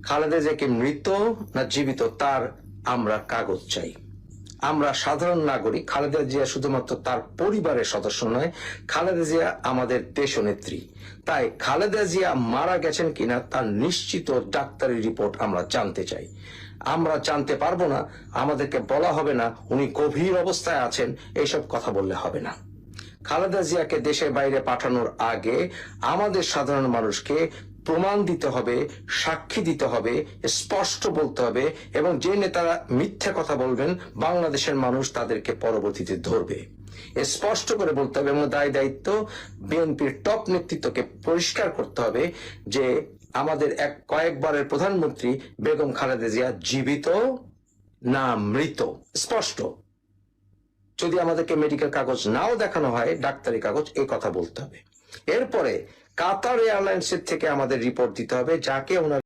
খালেদা জিয়া কি মৃত না জীবিত তার আমরা কাগজ চাই। আমরা সাধারণ নাগরিক। খালেদা জিয়া শুধুমাত্র তার পরিবারের সদস্য নয়, খালেদা জিয়া আমাদের দেশনেত্রী। তাই খালেদা জিয়া মারা গেছেন কিনা তার নিশ্চিত ডাক্তারি রিপোর্ট আমরা জানতে চাই। আমরা জানতে পারবো না, আমাদেরকে বলা হবে না উনি গভীর অবস্থায় আছেন, এইসব কথা বললে হবে না। খালেদা জিয়াকে দেশের বাইরে পাঠানোর আগে আমাদের সাধারণ মানুষকে প্রমাণ দিতে হবে, সাক্ষী দিতে হবে, স্পষ্ট বলতে হবে, এবং যে নেতারা মিথ্যা কথা বলবেন বাংলাদেশের মানুষ তাদেরকে পরবর্তীতে ধরবে। স্পষ্ট করে বলতে হবে এবং দায় দায়িত্ব বিএনপির টপ নেতৃত্বকে পরিষ্কার করতে হবে যে আমাদের কয়েকবারের প্রধানমন্ত্রী বেগম খালেদা জিয়া জীবিত না মৃত। স্পষ্ট। যদি আমাদেরকে মেডিকেল কাগজ নাও দেখানো হয়, ডাক্তারি কাগজ, এই কথা বলতে হবে। এরপরে কাতার এয়ারলাইন্সের থেকে আমাদের রিপোর্ট দিতে হবে, যাকে ওনার